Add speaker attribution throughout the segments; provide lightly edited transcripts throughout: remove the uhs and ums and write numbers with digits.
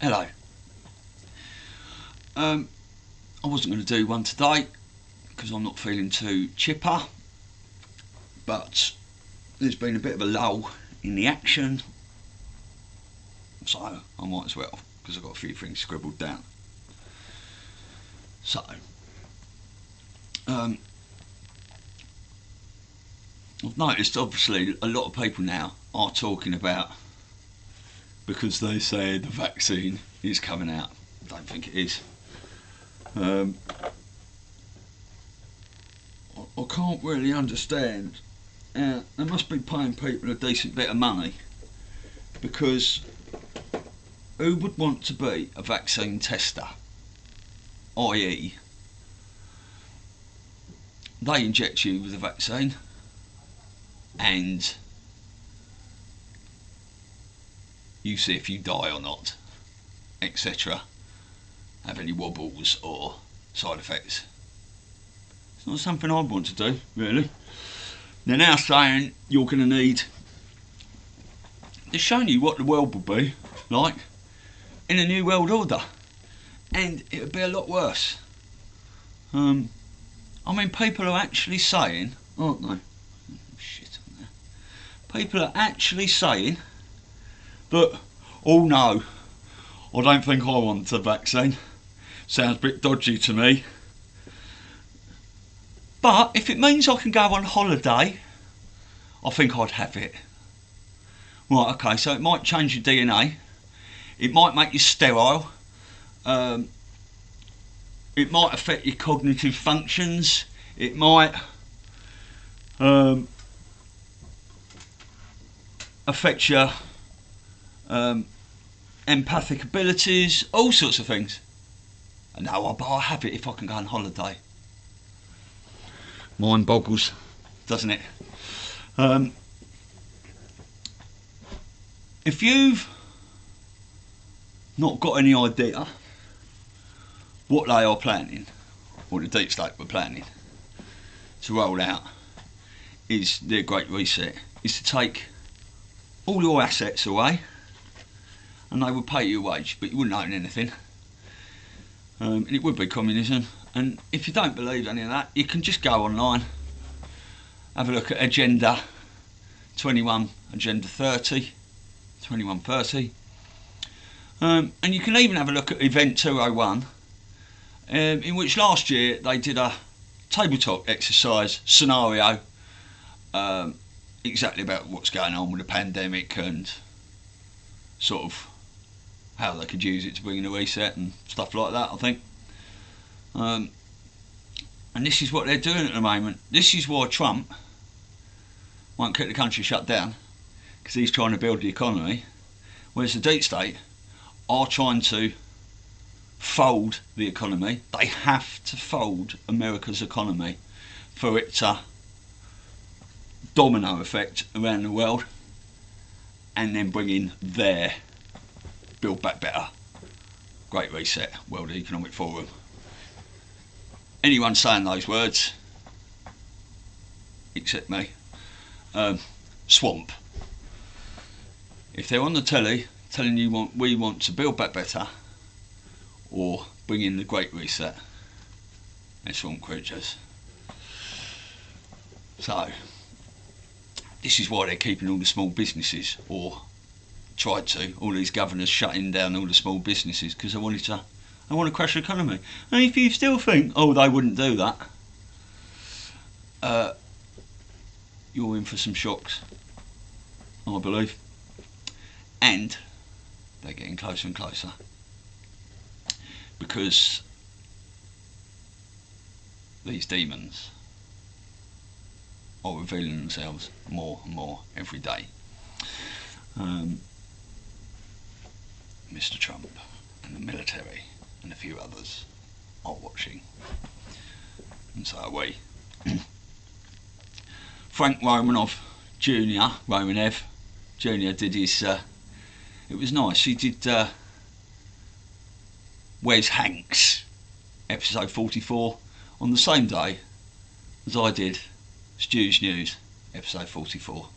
Speaker 1: Hello. I wasn't going to do one today because I'm not feeling too chipper, but there's been a bit of a lull in the action, so I might as well, because I've got a few things scribbled down. So, I've noticed obviously a lot of people now are talking about, because they say the vaccine is coming out. I don't think it is. I can't really understand. They must be paying people a decent bit of money, because who would want to be a vaccine tester? i.e., they inject you with a vaccine and you see if you die or not, etc. Have any wobbles or side effects. It's not something I'd want to do, really. They're now saying you're going to need... They're showing you what the world will be like in a new world order. And it would be a lot worse. I mean, people are actually saying, aren't they? Shit on there. People are actually saying that, oh no, I don't think I want a vaccine. Sounds a bit dodgy to me. But if it means I can go on holiday, I think I'd have it. Right, okay, so it might change your DNA. It might make you sterile. It might affect your cognitive functions. It might affect your empathic abilities, all sorts of things. And no, I'll have it if I can go on holiday. Mind boggles, doesn't it? If you've not got any idea what they are planning, or the deep state were planning to roll out, is their Great Reset, is to take all your assets away, and they would pay you a wage, but you wouldn't own anything. And it would be communism. And if you don't believe any of that, you can just go online, have a look at Agenda 21, Agenda 30, 2130, and you can even have a look at Event 201, in which last year they did a tabletop exercise scenario, exactly about what's going on with the pandemic and sort of how they could use it to bring in a reset and stuff like that, I think. And this is what they're doing at the moment. This is why Trump won't keep the country shut down, because he's trying to build the economy, whereas the deep state are trying to fold the economy. They have to fold America's economy for it to domino effect around the world, and then bring in their Build Back Better, Great Reset, World Economic Forum. Anyone saying those words, except me, swamp. If they're on the telly telling you we want to build back better or bring in the Great Reset, they're swamp creatures. So this is why they're keeping all the small businesses, or tried to, all these governors shutting down all the small businesses, because they want to crash the economy. And if you still think, oh, they wouldn't do that, you're in for some shocks, I believe. And they're getting closer and closer, because these demons are revealing themselves more and more every day. Mr. Trump and the military and a few others are watching, and so are we. Frank Romanov Jr., Romanev Jr. did his, it was nice, he did Where's Hanks, episode 44, on the same day as I did Stu's News, episode 44.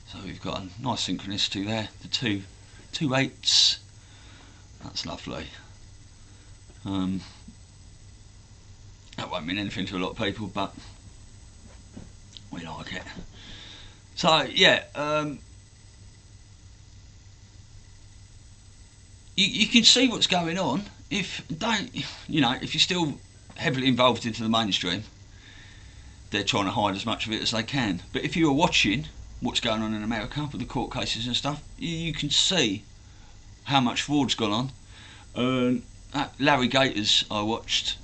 Speaker 1: So we've got a nice synchronicity there, the two eights That's lovely. That won't mean anything to a lot of people, but we like it. So yeah, you can see what's going on. If you're still heavily involved into the mainstream, they're trying to hide as much of it as they can. But if you are watching what's going on in America with the court cases and stuff, you can see how much fraud's gone on. Larry Gators I watched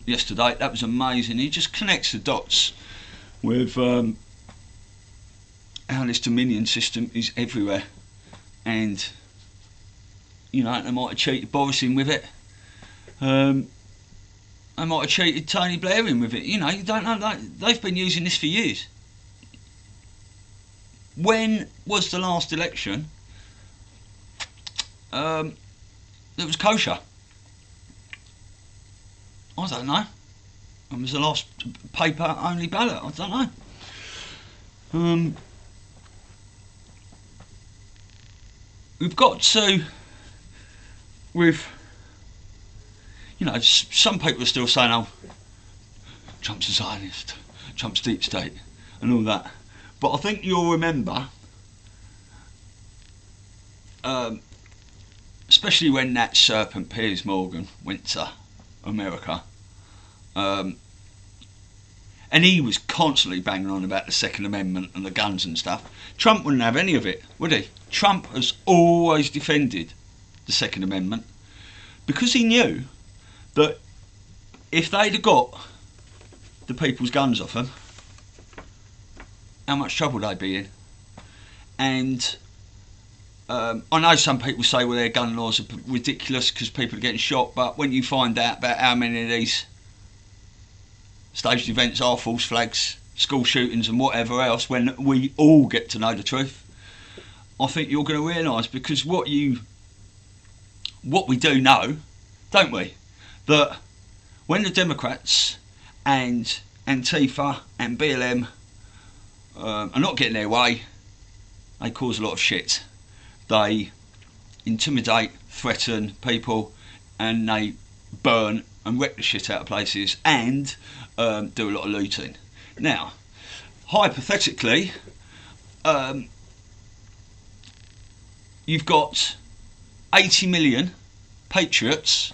Speaker 1: yesterday, that was amazing. He just connects the dots with how this Dominion system is everywhere, and they might have cheated Boris in with it. They might have cheated Tony Blair in with it. You don't know. They've been using this for years. When was the last election that was kosher? I don't know. When was the last paper-only ballot? I don't know. We've got to, some people are still saying, oh, Trump's a Zionist, Trump's deep state, and all that. But I think you'll remember, especially when that serpent Piers Morgan went to America, and he was constantly banging on about the Second Amendment and the guns and stuff. Trump wouldn't have any of it, would he? Trump has always defended the Second Amendment because he knew that if they'd have got the people's guns off them, how much trouble they'd be in. And I know some people say, well, their gun laws are ridiculous because people are getting shot, but when you find out about how many of these staged events are false flags, school shootings and whatever else, when we all get to know the truth, I think you're going to realise, because what we do know, don't we, that when the Democrats and Antifa and BLM are not getting their way, they cause a lot of shit. They intimidate, threaten people, and they burn and wreck the shit out of places, and do a lot of looting. Now, hypothetically, you've got 80 million patriots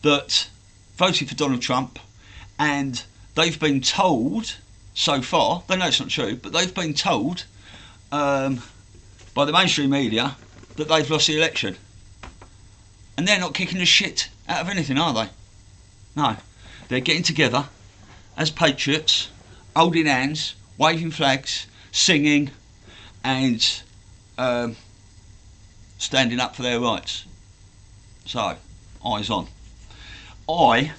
Speaker 1: that voted for Donald Trump, and they've been told so far, they know it's not true, but they've been told by the mainstream media that they've lost the election. And they're not kicking the shit out of anything, are they? No. They're getting together as patriots, holding hands, waving flags, singing, and standing up for their rights. So, eyes on. I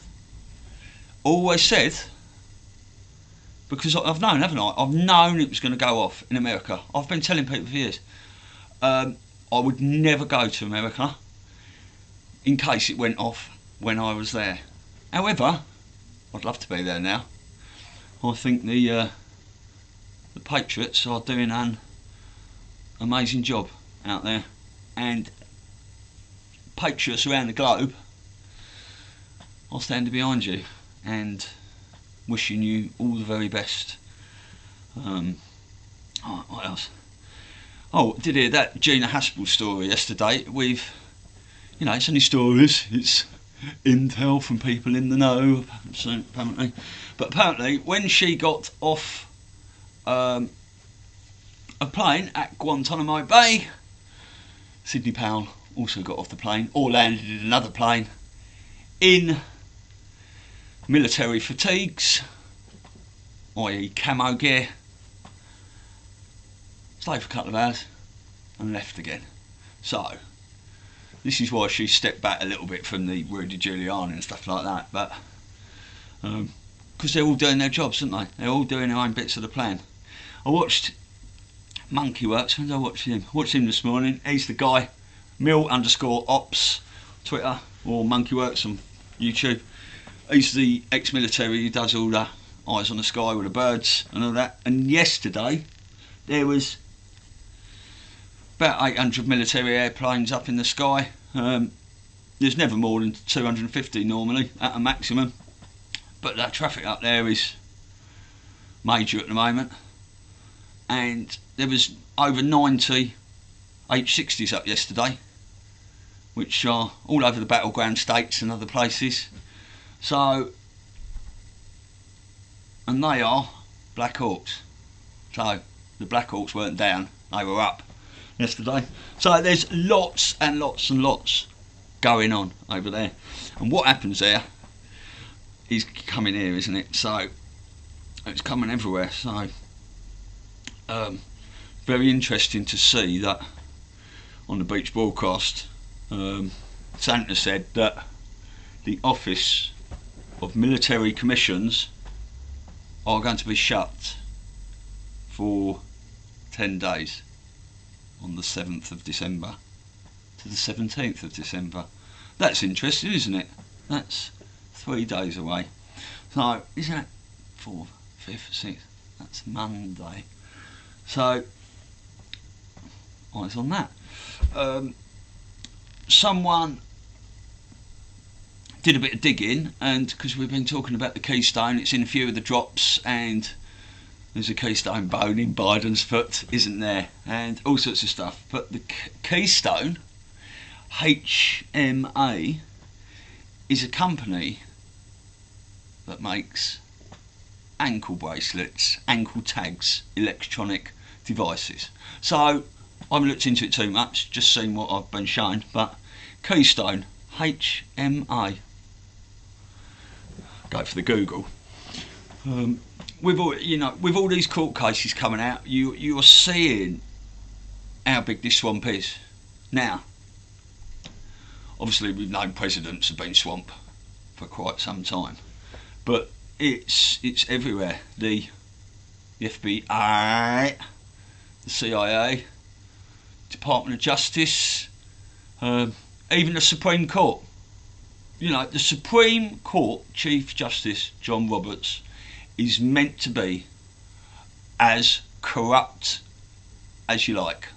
Speaker 1: always said, because I've known, haven't I? I've known it was going to go off in America. I've been telling people for years. I would never go to America in case it went off when I was there. However, I'd love to be there now. I think the Patriots are doing an amazing job out there, and Patriots around the globe, I'll stand behind you and wishing you all the very best. What else? Oh, did hear that Gina Haspel story yesterday with, it's only stories, it's intel from people in the know, apparently. But apparently, when she got off a plane at Guantanamo Bay, Sidney Powell also got off the plane, or landed in another plane, in military fatigues, i.e. camo gear, stayed for a couple of hours and left again. So, this is why she stepped back a little bit from the Rudy Giuliani and stuff like that, but because they're all doing their jobs, aren't they? They're all doing their own bits of the plan. I watched Monkeyworks. When did I watch him? I watched him this morning. He's the guy, Mil_ops, Twitter, or Monkeyworks on YouTube. He's the ex-military who does all the eyes on the sky with the birds and all that. And yesterday, there was about 800 military airplanes up in the sky. there's never more than 250 normally at a maximum, but that traffic up there is major at the moment, and there was over 90 H60s up yesterday, which are all over the battleground states and other places. So, and they are Black Hawks. So the Black Hawks weren't down, they were up yesterday. So there's lots and lots and lots going on over there. And what happens there is coming here, isn't it? So it's coming everywhere. So very interesting to see that on the beach broadcast. Santa said that the Office of Military Commissions are going to be shut for 10 days on the 7th of December to the 17th of December. That's interesting, isn't it? That's 3 days away. So, is that 4th, 5th, 6th? That's Monday. So, eyes on that. Someone did a bit of digging, and because we've been talking about the Keystone, it's in a few of the drops, and there's a Keystone bone in Biden's foot, isn't there? And all sorts of stuff. But the Keystone, HMA, is a company that makes ankle bracelets, ankle tags, electronic devices. So I haven't looked into it too much, just seen what I've been shown. But Keystone, HMA. Go for the Google. With all these court cases coming out, you're seeing how big this swamp is. Now, obviously we've known presidents have been swamp for quite some time, but it's everywhere. The FBI, the CIA, Department of Justice, even the Supreme Court. You know, the Supreme Court Chief Justice John Roberts is meant to be as corrupt as you like.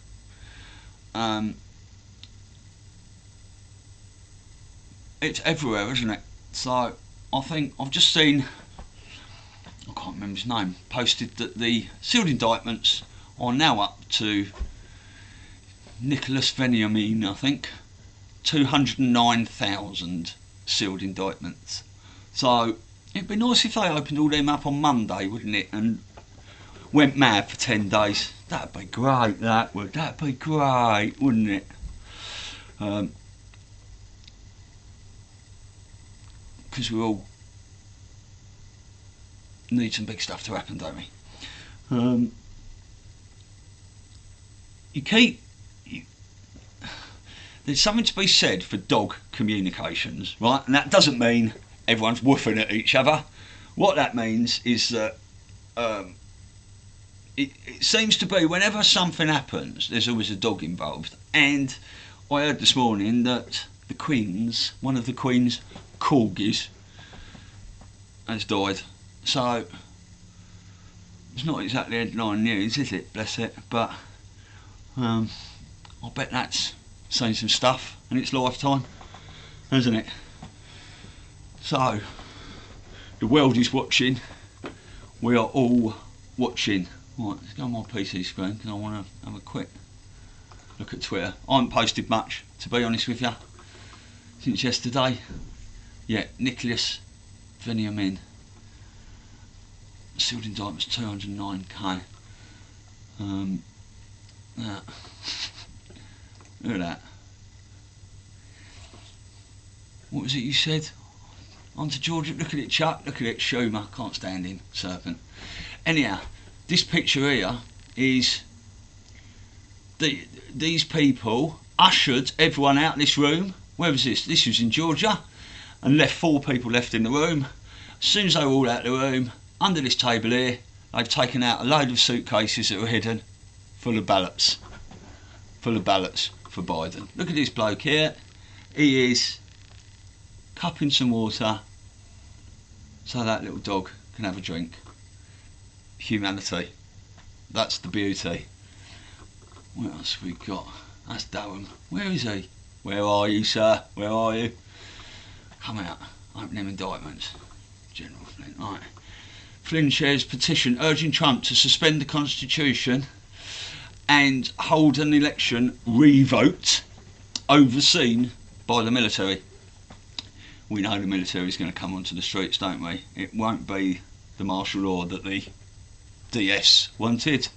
Speaker 1: It's everywhere, isn't it? So I think I've just seen, I can't remember his name, posted that the sealed indictments are now up to Nicholas Veniamin, I think, 209,000 sealed indictments. So it'd be nice if they opened all them up on Monday, wouldn't it? And went mad for 10 days. That'd be great, that would. That'd be great, wouldn't it? Because we all need some big stuff to happen, don't we? There's something to be said for dog communications, right? And that doesn't mean everyone's woofing at each other. What that means is that it seems to be whenever something happens, there's always a dog involved. And I heard this morning that one of the Queen's corgis has died. So it's not exactly headline news, is it? Bless it. But I bet that's saying some stuff in its lifetime, hasn't it? So the world is watching. We are all watching. Right, let's go on my PC screen because I want to have a quick look at Twitter. I haven't posted much, to be honest with you, since yesterday. Yeah, Nicholas Veniamin. Sealed indictments 209k. Yeah. Look at that. What was it you said? On to Georgia. Look at it, Chuck. Look at it, Schumer. Can't stand him. Serpent. Anyhow, this picture here is these people ushered everyone out of this room. Where was this? This was in Georgia, and left 4 people left in the room. As soon as they were all out of the room, under this table here, they've taken out a load of suitcases that were hidden, full of ballots for Biden. Look at this bloke here. He is cupping some water so that little dog can have a drink. Humanity. That's the beauty. What else we got? That's Durham. Where is he? Where are you, sir? Where are you? Come out. Open them indictments. General Flynn. Right. Flynn shares petition urging Trump to suspend the Constitution and hold an election revoked overseen by the military. We know the military is going to come onto the streets, don't we? It won't be the martial law that the DS wanted.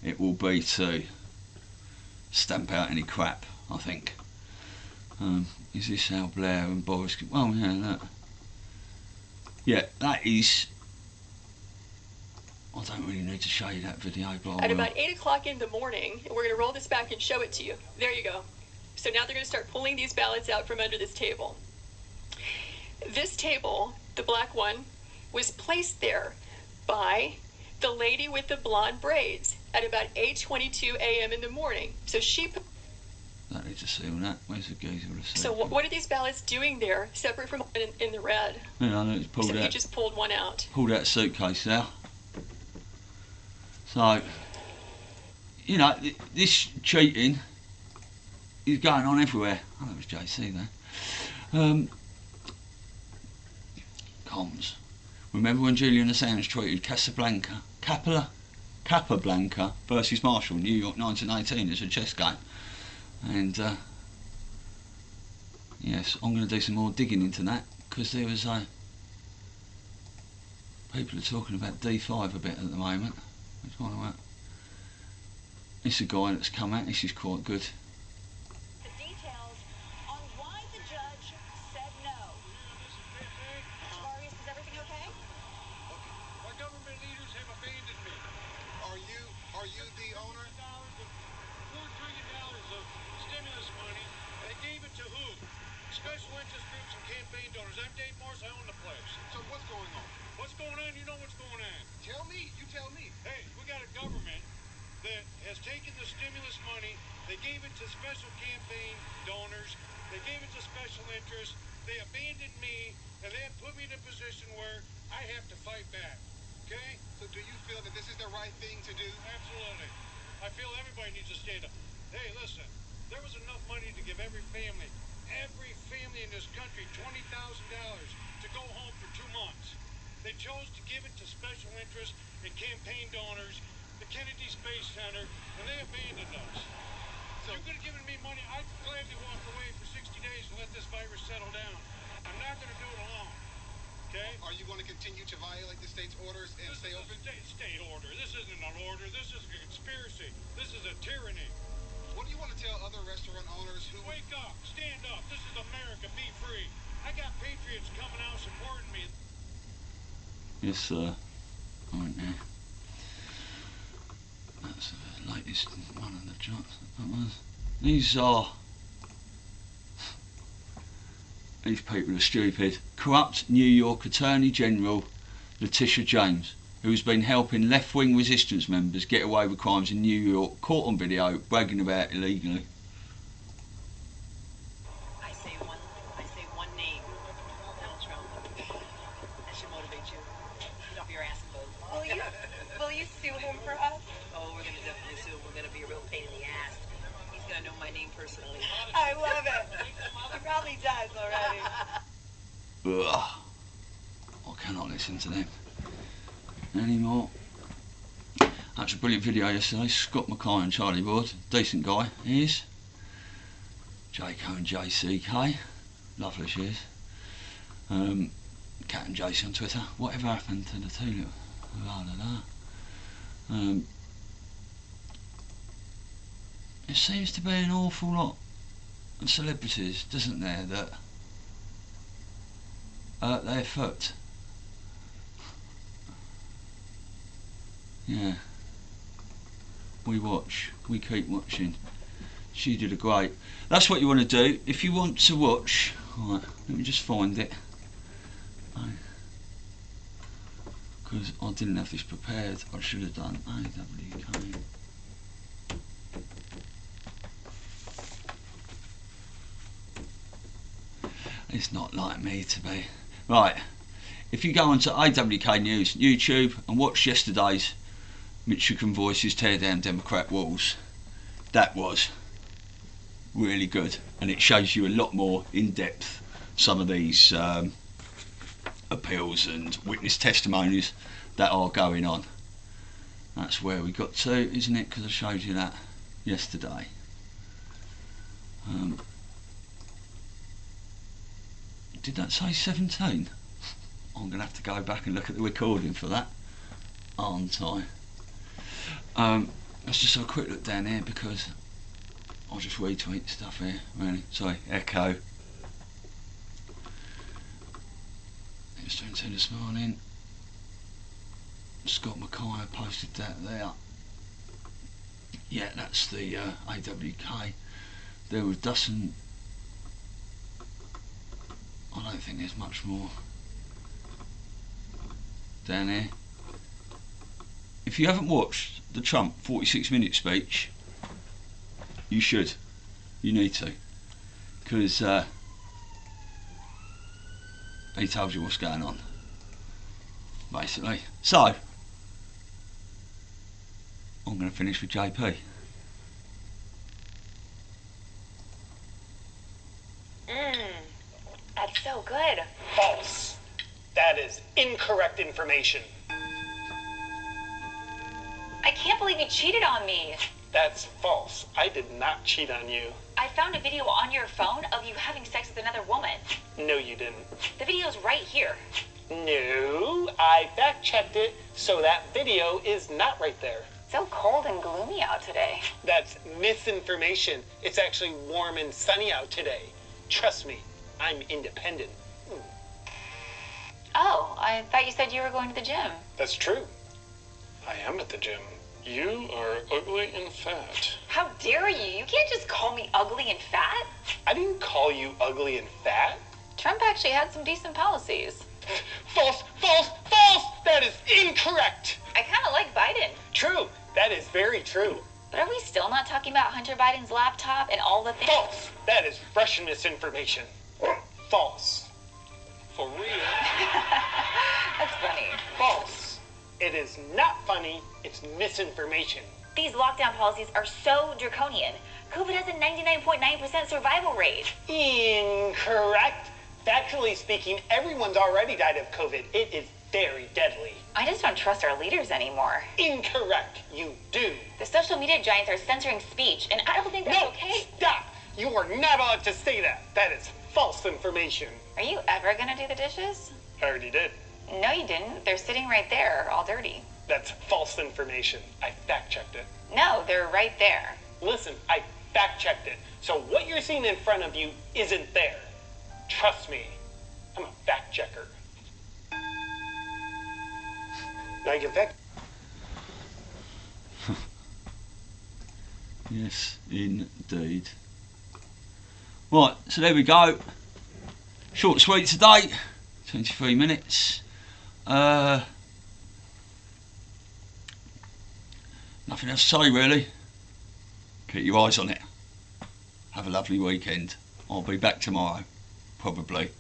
Speaker 1: It will be to stamp out any crap, I think. Is this how Blair and Boris... Well, yeah, that... Yeah, that is... I don't really need to show you that video, but
Speaker 2: At about 8 o'clock in the morning, we're going to roll this back and show it to you. There you go. So now they're going to start pulling these ballots out from under this table. This table, the black one, was placed there by the lady with the blonde braids at about 8:22 a.m. in the morning. So she...
Speaker 1: Don't need to see all that. Where's the geezer with the
Speaker 2: So what are these ballots doing there, separate from in the red?
Speaker 1: Yeah, I know it's pulled
Speaker 2: So
Speaker 1: out.
Speaker 2: he just pulled one out.
Speaker 1: Pulled out a suitcase there. So, you know, this cheating is going on everywhere. Oh, that was JC there. Comms. Remember when Julian Assange tweeted Capablanca versus Marshall, New York 1918 as a chess game? And yes, I'm going to do some more digging into that, because there was people are talking about D5 a bit at the moment. Which one about? This is a guy that's come out. This is quite good.
Speaker 3: The details on why the judge said no. Marius, is everything okay?
Speaker 4: My government leaders have abandoned me. Are you the owner? $4 trillion of stimulus money. They gave it to who? Special interest groups and campaign donors. I'm Dave Morris. I own the place. So what's going on? What's going on? You know what's going on. Tell me. You tell me. Hey, we got a government that has taken the stimulus money. They gave it to special campaign donors. They gave it to special interests. They abandoned me, and they have put me in a position where I have to fight back. Okay? So do you feel that this is the right thing to do? Absolutely. I feel everybody needs to stand up. Hey, listen, there was enough money to give every family in this country $20,000 to go home for 2 months. They chose to give it to special interests and campaign donors, the Kennedy Space Center, and they abandoned us. So you could have given me money. I'd gladly walk away for 60 days and let this virus settle down. I'm not going to do it alone. Okay? Are you going to continue to violate the state's orders and stay open? State order. This isn't an order. This is a conspiracy. This is a tyranny. What do you want to tell other restaurant owners who... Wake up. Stand up. This is America. Be free. I got patriots coming out supporting me.
Speaker 1: Yes, sir. Right now. That's the latest one of the charts. These people are stupid. Corrupt New York Attorney General Letitia James, who's been helping left-wing resistance members get away with crimes in New York, caught on video, bragging about it illegally.
Speaker 3: I say one name. Donald Trump. That should motivate you. Get off your ass and vote.
Speaker 5: Will you sue him for us?
Speaker 3: Oh, we're gonna definitely sue him. We're gonna be a real pain in the ass. He's gonna know my name personally.
Speaker 5: I love it. He probably does already.
Speaker 1: Ugh. I cannot listen to them anymore. That's a brilliant video yesterday. Scott Mackay and Charlie Ward, decent guy he is. Jayco and JCK, lovely she is. Cat and JC on Twitter. Whatever happened to the two little there seems to be an awful lot of celebrities, doesn't there, that they're fucked. Yeah. We keep watching. She did a great. That's what you want to do. If you want to watch, right, let me just find it. Because I didn't have this prepared. I should have done AWK. It's not like me to be. Right, if you go onto AWK News YouTube and watch yesterday's Michigan Voices Tear Down Democrat Walls, that was really good, and it shows you a lot more in depth some of these appeals and witness testimonies that are going on. That's where we got to, isn't it? Because I showed you that yesterday. Did that say 17? I'm going to have to go back and look at the recording for that, aren't I? Let's just have a quick look down here, because I'll just retweet stuff here, really. Sorry, Echo. It was 22 this morning. Scott Mackay posted that there. Yeah, that's the AWK. There was doesn't. I don't think there's much more down here. If you haven't watched the Trump 46-minute speech, you should. You need to, because he tells you what's going on, basically. So I'm going to finish with JP.
Speaker 6: That's so good.
Speaker 7: False. That is incorrect information.
Speaker 6: I can't believe you cheated on me.
Speaker 7: That's false. I did not cheat on you.
Speaker 6: I found a video on your phone of you having sex with another woman.
Speaker 7: No, you didn't.
Speaker 6: The video's right here.
Speaker 7: No, I fact-checked it, so that video is not right there.
Speaker 6: So cold and gloomy out today.
Speaker 7: That's misinformation. It's actually warm and sunny out today. Trust me, I'm independent.
Speaker 6: Oh, I thought you said you were going to the gym.
Speaker 7: That's true. I am at the gym. You are ugly and fat.
Speaker 6: How dare you? You can't just call me ugly and fat.
Speaker 7: I didn't call you ugly and fat.
Speaker 6: Trump actually had some decent policies.
Speaker 7: False, false, false! That is incorrect!
Speaker 6: I kind of like Biden.
Speaker 7: True, that is very true.
Speaker 6: But are we still not talking about Hunter Biden's laptop and all the things?
Speaker 7: False! That is Russian misinformation. False. For real.
Speaker 6: That's funny.
Speaker 7: False. It is not funny, it's misinformation.
Speaker 6: These lockdown policies are so draconian. COVID has a 99.9% survival rate.
Speaker 7: Incorrect. Factually speaking, everyone's already died of COVID. It is very deadly.
Speaker 6: I just don't trust our leaders anymore.
Speaker 7: Incorrect. You do.
Speaker 6: The social media giants are censoring speech, and I don't think that's
Speaker 7: No,
Speaker 6: okay.
Speaker 7: stop. You are not allowed to say that. That is false information.
Speaker 6: Are you ever gonna do the dishes?
Speaker 7: I already did.
Speaker 6: No, you didn't. They're sitting right there, all dirty.
Speaker 7: That's false information. I fact-checked it.
Speaker 6: No, they're right there.
Speaker 7: Listen, I fact-checked it. So what you're seeing in front of you isn't there. Trust me, I'm a fact-checker. Now you can fact.
Speaker 1: Yes, indeed. Right, so there we go. Short and sweet today. 23 minutes. Nothing else to say really. Keep your eyes on it. Have a lovely weekend. I'll be back tomorrow, probably.